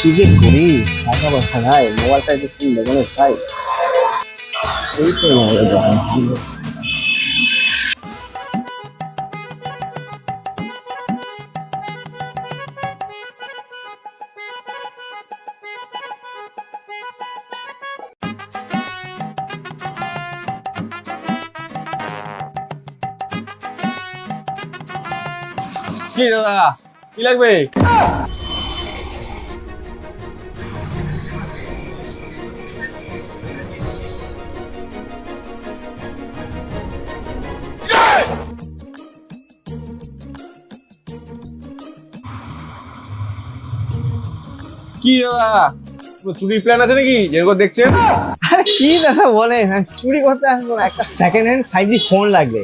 কি যে করি, টাকা পয়সা নাই, মোবাইলটা একটু কিনবো মনে চাই। এই তো মোবাইলের দোকান। কি দাদা, কি লাগবে? কি দাদা, চুরি প্ল্যান আছে নাকি যেরকম দেখছেন? কি দাদা বলে, চুরি করতে আসবো না, একটা সেকেন্ড হ্যান্ড 5G ফোন লাগবে।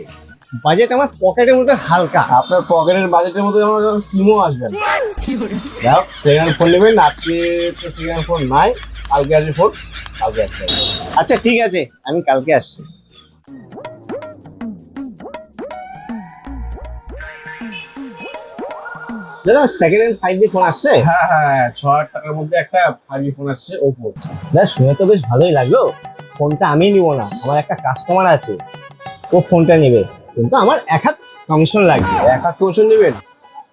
বাজেট আমার পকেটের মধ্যে হালকা। আপনার পকেটের বাজেটের মধ্যে আমার সিমও আসবে না। যাও সেকেন্ড হ্যান্ড ফোন নেবেন, আজকে তো সেকেন্ড হ্যান্ড ফোন নাই, কালকে আসবে ফোন, কালকে আসবে। আচ্ছা ঠিক আছে, আমি কালকে আসছি। দাদা সেকেন্ড হ্যান্ড 5G ফোন আসছে? হ্যাঁ হ্যাঁ, 6,000 টাকার মধ্যে একটা 5G ফোন আসছে, ওপো। দাদা শুনে তো বেশ ভালোই লাগলো। ফোনটা আমি নিব না, আমার একটা কাস্টমার আছে, ও ফোনটা নেবে, কিন্তু আমার 1 হাত কমিশন লাগবে। 1 হাত কমিশন নেবেন?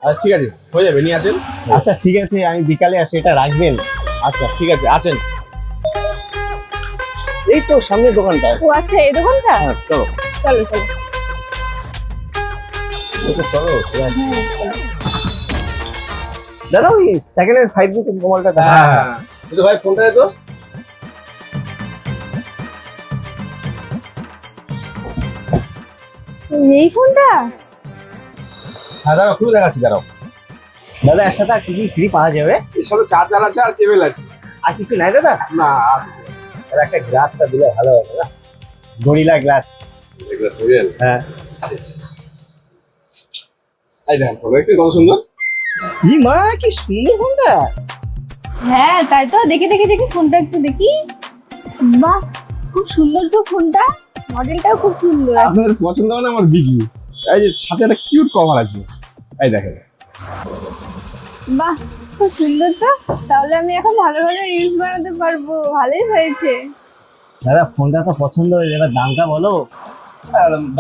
আচ্ছা ঠিক আছে, হয়ে যাবে, নিয়ে আসেন। আচ্ছা ঠিক আছে, আমি বিকালে আসি, এটা রাখবেন। আচ্ছা ঠিক আছে, আসেন। এই তো সামনের দোকানটা। ও আচ্ছা, এই দোকানটা। হ্যাঁ চলো। চলো চলো। চলো দাদা, ওই সেকেন্ড হ্যান্ড 5G মোবাইলটা দেখা। হ্যাঁ তো ভাই ফোনটা দে তো। এই ফোনটা? হ্যাঁ দাঁড়াও, খুলে দেখাচ্ছি, দাঁড়াও। দাদা এর সাথে আর কি কি ফ্রি পাওয়া যাবে? এর সাথে চার্জার আছে আর কেবল আছে। আর কিছু নাই দাদা? না, আর একটা গ্লাসটা দিলে ভালো হবে না? Gorilla glass. এগুলো সরিয়েল। হ্যাঁ। এই দেখেন, ফোন দেখছেন কত সুন্দর? ই মা, কি সুন্দর ফোনটা। হ্যাঁ তাই তো, দেখি দেখি দেখি ফোনটা একটু দেখি। বাহ, খুব সুন্দর তো ফোনটা, মডেলটাও খুব সুন্দর আছে। আপনাদের পছন্দ হয় না আমার বিক্রি। এই যে সাথে একটা কিউট কভার আছে, এই দেখেন। বাহ, খুব সুন্দর তো। তাহলে আমি এখন ভালো ভালো রিলস বানাতে পারবো, ভালোই হয়েছে। দাদা ফোনটা তো পছন্দ হয়েছে, এবার দামটা বলো।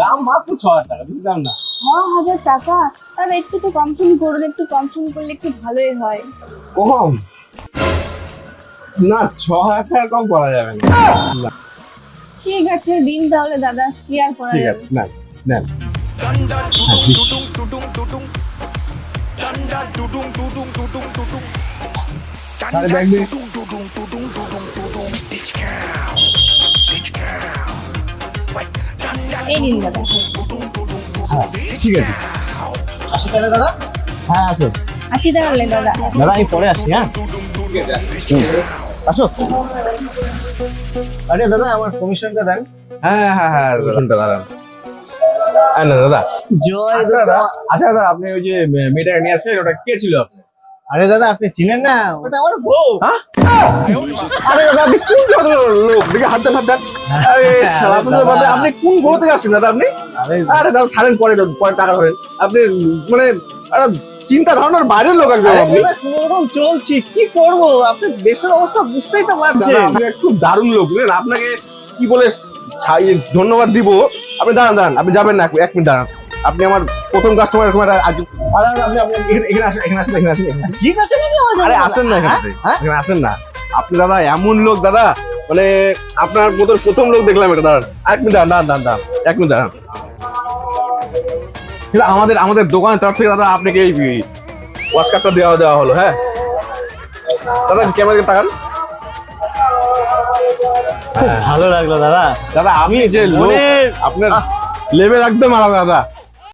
দাম মাত্র 6,000 টাকা, বেশি দাম না। 6,000 টাকা? তাহলে একটু তো কম সম করুন, একটু কম সম করলে একটু ভালোই হয়। কম না, 6,000 টাকা কম করা যাবে না। ঠিক আছে, দিন তাহলে দাদা, কি আর করা ঠিক যাবে। আছে, নেন নেন। তাহলে ব্যাগ দিন। এই নিন দাদা। ঠিক আছে, আসি তাহলে দাদা। হ্যাঁ আসো। আসি তাহলে দাদা। দাদা আমি পরে আসছি। হ্যাঁ আসো। আরে দাদা, আমার কমিশনটা দেন। হ্যাঁ হ্যাঁ হ্যাঁ, শুনতে দাঁড়ান। হ্যাঁ না দাদা। জয় আচ্ছা দাদা, দাদা। আচ্ছা দাদা, আপনি ওই যে মেয়েটাকে নিয়ে আসলেন, ওটা কে ছিল আপনি? আরে দাদা আপনি চিনেন না, ওটা আমার বউ। হ্যাঁ? আরে দাদা, আপনি কোন জগতের লোক? দেখে হাত দেন, হাত দেন। আরে শালা, আপনি তো বাবা, আপনি কোন গ্রহ থেকে আসছেন দাদা আপনি? আরে আরে দাদা ছাড়েন, পরে পরে টাকা ধরেন। আপনি মানে একটা চিন্তা ধারণার বাইরের লোক একদম আপনি। দাদা কোনোরকম চলছি, কি করবো, আপনি দেশের অবস্থা বুঝতেই তো পারছেন। দাদা, আপনি খুব দারুণ লোক, বুঝলেন? আপনাকে কি বলে ধন্যবাদ দিব। আপনি দাঁড়ান দাঁড়ান, আপনি যাবেন না, 1 মিনিট দাঁড়ান। আপনি আমার প্রথম কাস্টমার, এরকম একটা আপনি আপনি এখানে আসেন, এখানে আসেন, এখানে আসেন, এখানে আসেন। ঠিক আছে নাকি? আরে আসেন না, এখানে হ্যাঁ? এখানে আসেন না। আপনি দাদা এমন লোক দাদা, মানে আপনার মতন প্রথম লোক দেখলাম এটা। দাঁড়ান 1 মিনিট, দাঁড়ান দাঁড়ান দাঁড়ান, 1 মিনিট দাঁড়ান। আমাদের আমাদের দোকানের তরফ থেকে দাদা আপনাকে এই ওয়াশ কার্ডটা দেওয়া হলো। হ্যাঁ দাদা, ক্যামেরা দিকে তাকান। খুব ভালো লাগলো দাদা। দাদা আমি যে লোক, মনের- আপনার লেভেল একদম আলাদা দাদা।